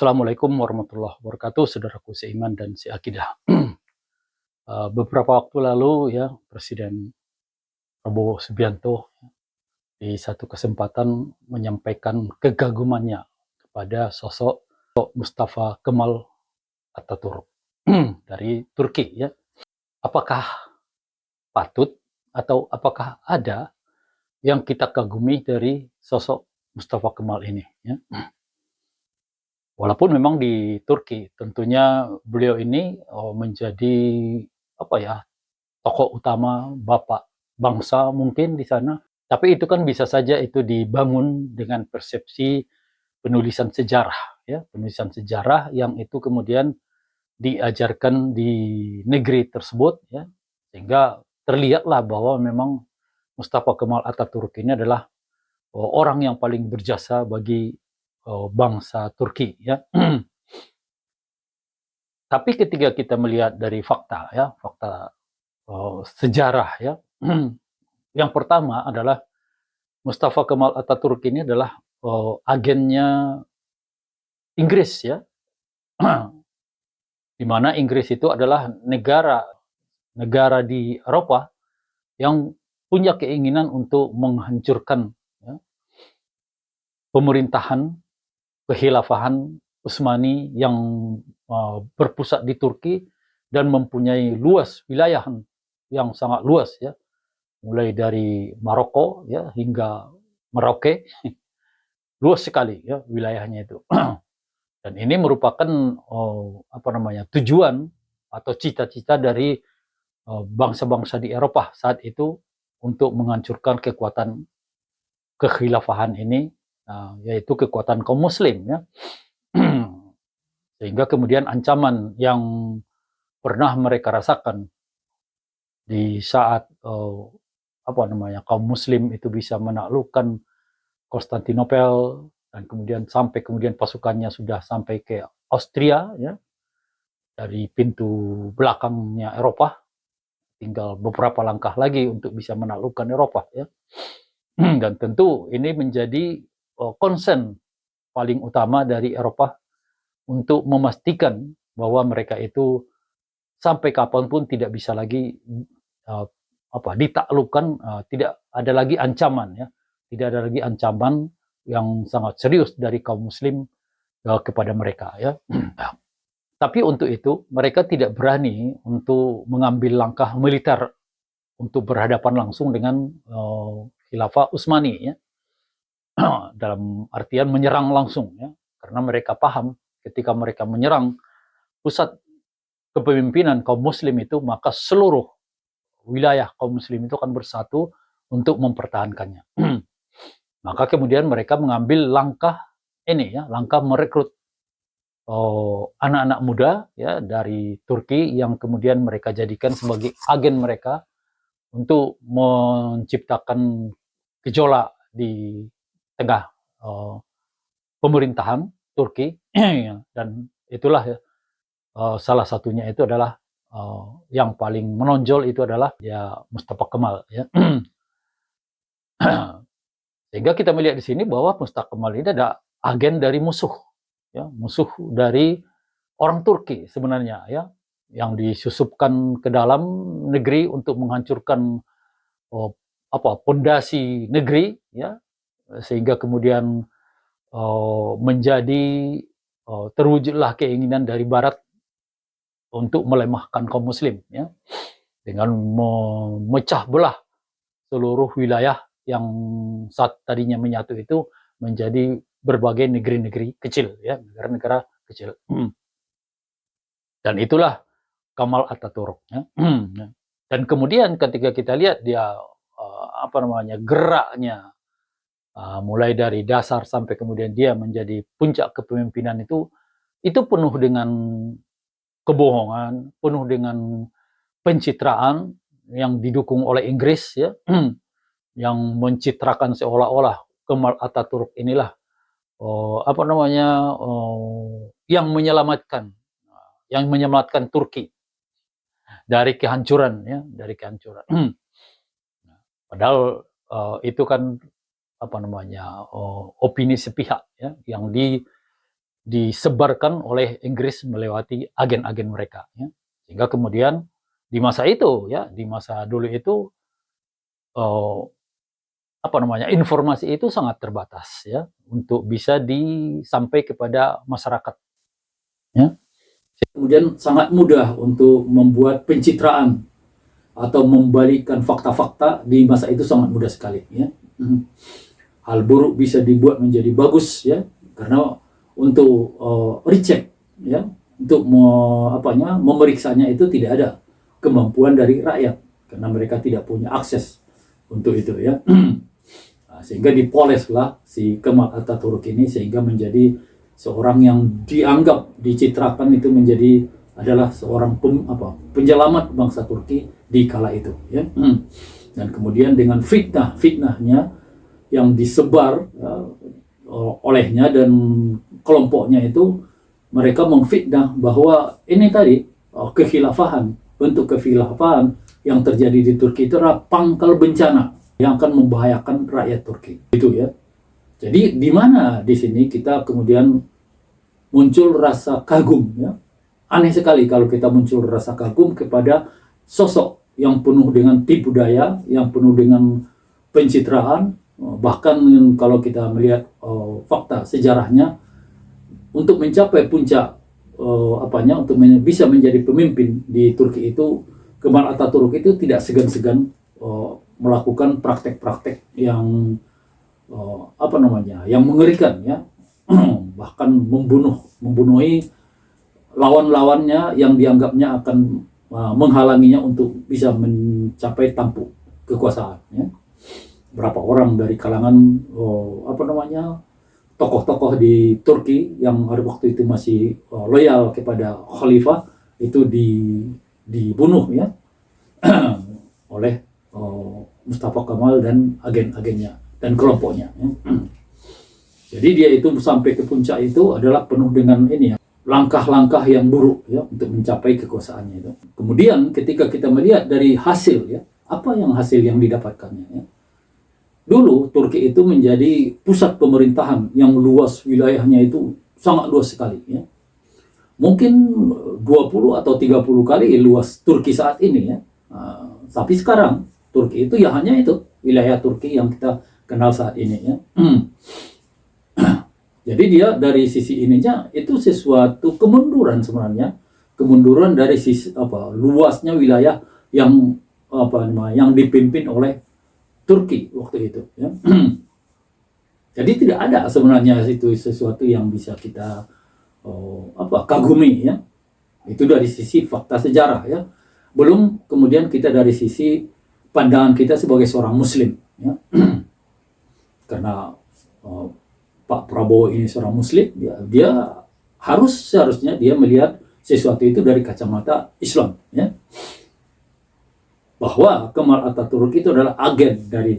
Assalamualaikum warahmatullahi wabarakatuh, saudaraku seiman dan seakidah. Beberapa waktu lalu ya, Presiden Prabowo Subianto di satu kesempatan menyampaikan kegagumannya kepada sosok Mustafa Kemal Atatürk dari Turki ya. Apakah patut atau apakah ada yang kita kagumi dari sosok Mustafa Kemal ini ya? Walaupun memang di Turki, tentunya beliau ini menjadi apa ya, tokoh utama, bapak bangsa mungkin di sana. Tapi itu kan bisa saja itu dibangun dengan persepsi penulisan sejarah, ya, penulisan sejarah yang itu kemudian diajarkan di negeri tersebut, ya, sehingga terlihatlah bahwa memang Mustafa Kemal Atatürk ini adalah orang yang paling berjasa bagi bangsa Turki, ya. Tapi ketika kita melihat dari fakta, ya, fakta sejarah, ya, yang pertama adalah Mustafa Kemal Atatürk ini adalah agennya Inggris, ya, di mana Inggris itu adalah negara negara di Eropa yang punya keinginan untuk menghancurkan ya, pemerintahan kekhilafahan Utsmani yang berpusat di Turki dan mempunyai luas wilayah yang sangat luas ya, mulai dari Maroko ya hingga Merauke, luas sekali ya wilayahnya itu. Dan ini merupakan tujuan atau cita-cita dari bangsa-bangsa di Eropa saat itu untuk menghancurkan kekuatan kekhilafahan ini, yaitu kekuatan kaum Muslim ya. Sehingga kemudian ancaman yang pernah mereka rasakan di saat kaum Muslim itu bisa menaklukkan Konstantinopel dan kemudian pasukannya sudah sampai ke Austria ya, dari pintu belakangnya Eropa, tinggal beberapa langkah lagi untuk bisa menaklukkan Eropa ya. Dan tentu ini menjadi concern paling utama dari Eropa untuk memastikan bahwa mereka itu sampai kapanpun tidak bisa lagi ditaklukkan, tidak ada lagi ancaman ya, tidak ada lagi ancaman yang sangat serius dari kaum Muslim kepada mereka ya. Tapi untuk itu mereka tidak berani untuk mengambil langkah militer untuk berhadapan langsung dengan Khilafah Utsmani ya. Dalam artian menyerang langsung ya, karena mereka paham ketika mereka menyerang pusat kepemimpinan kaum Muslim itu, maka seluruh wilayah kaum Muslim itu akan bersatu untuk mempertahankannya. Maka kemudian mereka mengambil langkah ini ya, langkah merekrut anak-anak muda ya dari Turki yang kemudian mereka jadikan sebagai agen mereka untuk menciptakan gejolak di tengah pemerintahan Turki. Dan itulah ya, salah satunya itu adalah yang paling menonjol itu adalah ya Mustafa Kemal ya. Sehingga kita melihat di sini bahwa Mustafa Kemal ini ada agen dari musuh ya, musuh dari orang Turki sebenarnya ya, yang disusupkan ke dalam negeri untuk menghancurkan pondasi negeri ya, sehingga kemudian menjadi terwujudlah keinginan dari Barat untuk melemahkan kaum Muslim ya, dengan memecah belah seluruh wilayah yang saat tadinya menyatu itu menjadi berbagai negeri-negeri kecil ya, negara-negara kecil. Dan itulah Kemal Atatürk ya. Dan kemudian ketika kita lihat dia geraknya mulai dari dasar sampai kemudian dia menjadi puncak kepemimpinan itu penuh dengan kebohongan, penuh dengan pencitraan yang didukung oleh Inggris ya, yang mencitrakan seolah-olah Kemal Atatürk inilah yang menyelamatkan Turki dari kehancuran ya, dari kehancuran. Padahal itu kan opini sepihak ya, yang disebarkan oleh Inggris melewati agen-agen mereka, ya. Sehingga kemudian di masa itu, ya, di masa dulu itu informasi itu sangat terbatas, ya, untuk bisa disampaikan kepada masyarakat, ya. Kemudian sangat mudah untuk membuat pencitraan atau membalikkan fakta-fakta di masa itu sangat mudah sekali, ya. Hal buruk bisa dibuat menjadi bagus, ya, karena untuk recheck, ya, untuk memeriksanya itu tidak ada kemampuan dari rakyat karena mereka tidak punya akses untuk itu, ya. Sehingga dipoleslah si Kemal Atatürk ini sehingga menjadi seorang yang dianggap dicitrakan itu menjadi adalah seorang penyelamat bangsa Turki di kala itu, ya. Dan kemudian dengan fitnahnya yang disebar, ya, olehnya dan kelompoknya itu, mereka memfitnah bahwa ini tadi kekhilafahan, bentuk kekhilafahan yang terjadi di Turki itu adalah pangkal bencana yang akan membahayakan rakyat Turki, gitu, ya. Jadi di mana di sini kita kemudian muncul rasa kagum, ya. Aneh sekali kalau kita muncul rasa kagum kepada sosok yang penuh dengan tipu daya, yang penuh dengan pencitraan, bahkan kalau kita melihat fakta sejarahnya, untuk mencapai puncak untuk bisa menjadi pemimpin di Turki itu, Kemal Atatürk itu tidak segan-segan melakukan praktek-praktek yang yang mengerikan, ya. Bahkan membunuhi lawan-lawannya yang dianggapnya akan menghalanginya untuk bisa mencapai tampuk kekuasaan, ya. Berapa orang dari kalangan tokoh-tokoh di Turki yang pada waktu itu masih loyal kepada khalifah itu dibunuh, ya, oleh Mustafa Kemal dan agen-agennya dan kelompoknya, ya. Jadi dia itu sampai ke puncak itu adalah penuh dengan ini, ya, langkah-langkah yang buruk, ya, untuk mencapai kekuasaannya itu. Kemudian ketika kita melihat dari hasil, ya, apa yang hasil yang didapatkannya, ya. Dulu Turki itu menjadi pusat pemerintahan yang luas, wilayahnya itu sangat luas sekali, ya. Mungkin 20 atau 30 kali luas Turki saat ini, ya. Tapi sekarang Turki itu ya hanya itu wilayah Turki yang kita kenal saat ini, ya. Jadi dia dari sisi ininya itu sesuatu kemunduran sebenarnya, kemunduran dari sisi luasnya wilayah yang yang dipimpin oleh Turki waktu itu, ya. Jadi tidak ada sebenarnya itu sesuatu yang bisa kita kagumi, ya. Itu dari sisi fakta sejarah, ya. Belum kemudian kita dari sisi pandangan kita sebagai seorang Muslim, ya. Karena Pak Prabowo ini seorang Muslim, dia seharusnya dia melihat sesuatu itu dari kacamata Islam, ya. Bahwa Kemal Atatürk itu adalah agen dari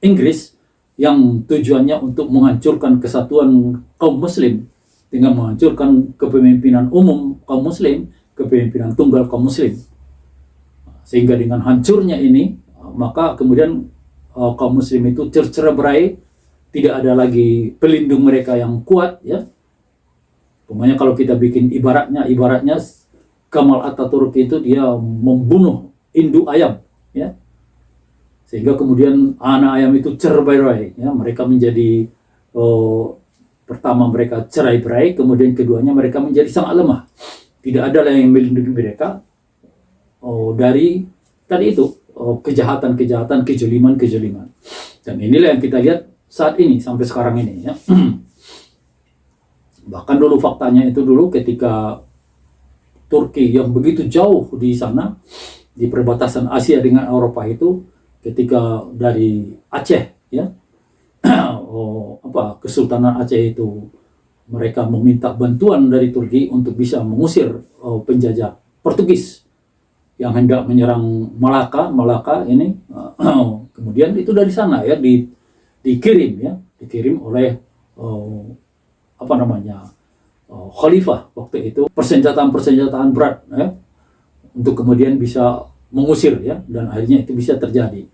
Inggris yang tujuannya untuk menghancurkan kesatuan kaum Muslim dengan menghancurkan kepemimpinan umum kaum Muslim, kepemimpinan tunggal kaum Muslim. Sehingga dengan hancurnya ini, maka kemudian kaum Muslim itu tercerai-berai, tidak ada lagi pelindung mereka yang kuat, ya. Pokoknya kalau kita bikin ibaratnya Kemal Atatürk itu dia membunuh induk ayam, ya. Sehingga kemudian anak ayam itu cerai-berai, ya. Mereka menjadi pertama mereka cerai-berai, kemudian keduanya mereka menjadi sangat lemah. Tidak ada yang melindungi mereka dari tadi itu kejahatan-kejahatan, kezaliman. Dan inilah yang kita lihat saat ini sampai sekarang ini, ya. Bahkan dulu faktanya itu dulu ketika Turki yang begitu jauh di sana di perbatasan Asia dengan Eropa itu, ketika dari Aceh, ya, Kesultanan Aceh itu mereka meminta bantuan dari Turki untuk bisa mengusir penjajah Portugis yang hendak menyerang Malaka ini. Kemudian itu dari sana, ya, dikirim oleh khalifah waktu itu persenjataan berat, ya, untuk kemudian bisa mengusir, ya, dan akhirnya itu bisa terjadi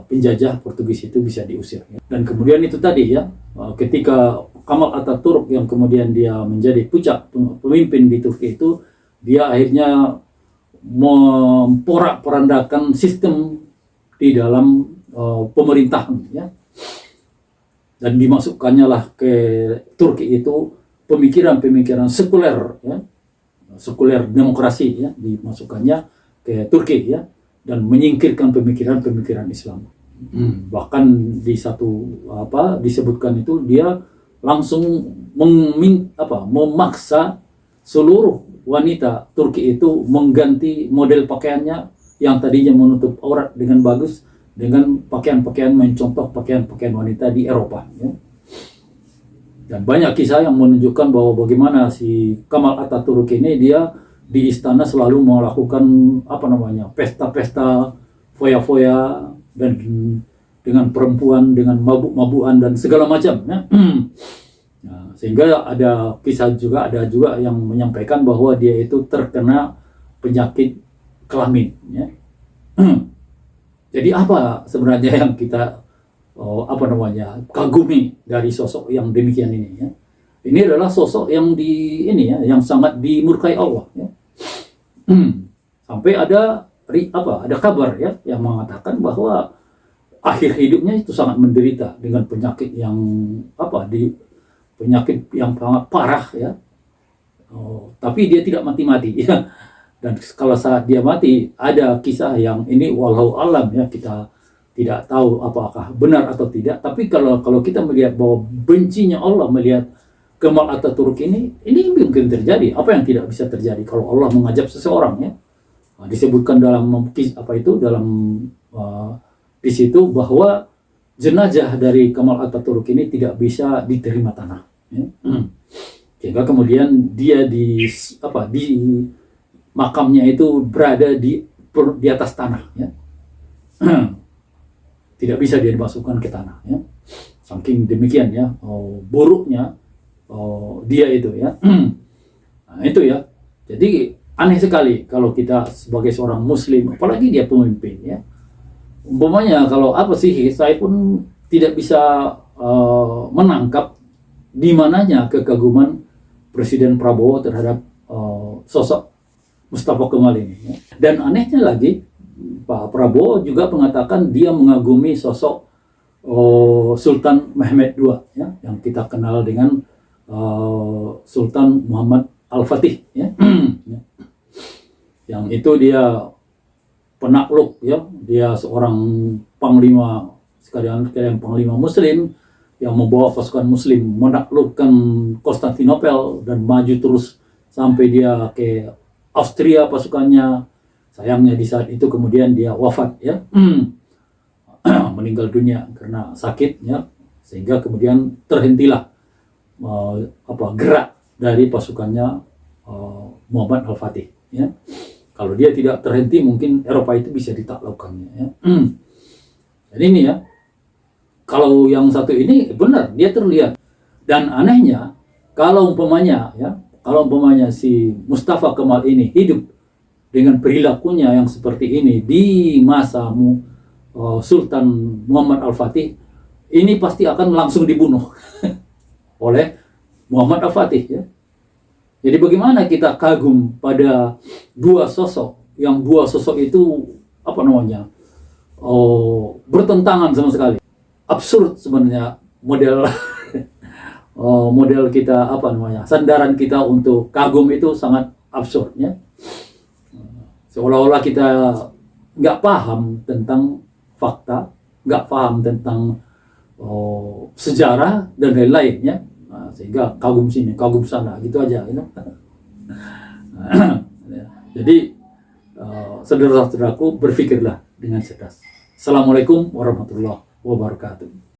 penjajah Portugis itu bisa diusir, ya. Dan kemudian itu tadi, ya, ketika Kemal Atatürk yang kemudian dia menjadi puncak pemimpin di Turki itu, dia akhirnya memporak-porandakan sistem di dalam pemerintahan, ya. Dan dimasukkannya lah ke Turki itu pemikiran-pemikiran sekuler, ya, sekuler demokrasi, ya, dimasukkannya ke Turki, ya, dan menyingkirkan pemikiran-pemikiran Islam. Bahkan di satu disebutkan itu dia langsung memaksa seluruh wanita Turki itu mengganti model pakaiannya yang tadinya menutup aurat dengan bagus dengan pakaian-pakaian mencontoh pakaian-pakaian wanita di Eropa, ya. Dan banyak kisah yang menunjukkan bahwa bagaimana si Kemal Atatürk ini dia di istana selalu melakukan pesta-pesta foya-foya dan dengan perempuan, dengan mabuk-mabukan dan segala macam, ya. Nah, sehingga ada juga yang menyampaikan bahwa dia itu terkena penyakit kelamin, ya. Jadi apa sebenarnya yang kita kagumi dari sosok yang demikian ini, ya? Ini adalah sosok yang yang sangat dimurkai Allah, ya. Sampai ada kabar, ya, yang mengatakan bahwa akhir hidupnya itu sangat menderita dengan penyakit yang sangat parah, ya. Tapi dia tidak mati-mati, ya. Dan kalau saat dia mati ada kisah yang ini wallahu alam, ya, kita tidak tahu apakah benar atau tidak. Tapi kalau kita melihat bahwa bencinya Allah melihat Kemal Atatürk ini mungkin terjadi. Apa yang tidak bisa terjadi kalau Allah mengajab seseorang, ya? Nah, disebutkan dalam di situ bahwa jenazah dari Kemal Atatürk ini tidak bisa diterima tanah, ya. Sehingga kemudian dia di makamnya itu berada di atas tanah, ya. Tidak bisa dia dimasukkan ke tanah, ya. Saking demikian, ya, buruknya dia itu, ya. Nah, itu, ya. Jadi aneh sekali kalau kita sebagai seorang muslim, apalagi dia pemimpin, ya. Umpamanya kalau saya pun tidak bisa menangkap di mananya kekaguman Presiden Prabowo terhadap sosok Mustafa Kemal ini, ya. Dan anehnya lagi, Pak Prabowo juga mengatakan dia mengagumi sosok Sultan Mehmed II, ya, yang kita kenal dengan Sultan Muhammad Al-Fatih, ya. Yang itu dia penakluk, ya, dia seorang panglima sekalian panglima Muslim yang membawa pasukan Muslim menaklukkan Konstantinopel dan maju terus sampai dia ke Austria pasukannya. Sayangnya di saat itu kemudian dia wafat, ya. Meninggal dunia karena sakit, ya, sehingga kemudian terhentilah gerak dari pasukannya Muhammad Al-Fatih, ya. Kalau dia tidak terhenti mungkin Eropa itu bisa ditaklukkannya, ya. Jadi ini, ya, kalau yang satu ini benar dia terlihat, dan anehnya kalau umpamanya si Mustafa Kemal ini hidup dengan perilakunya yang seperti ini di masa Sultan Muhammad Al-Fatih, ini pasti akan langsung dibunuh oleh Muhammad Al-Fatih, ya. Jadi bagaimana kita kagum pada dua sosok itu bertentangan sama sekali. Absurd sebenarnya model model kita sandaran kita untuk kagum itu sangat absurd, ya. Seolah-olah kita nggak paham tentang fakta, nggak paham tentang sejarah dan lain-lain, ya. Nah, sehingga kagum sini, kagum sana, gitu aja, you know? Jadi saudara-saudaraku, berpikirlah dengan cerdas. Assalamualaikum warahmatullahi wabarakatuh.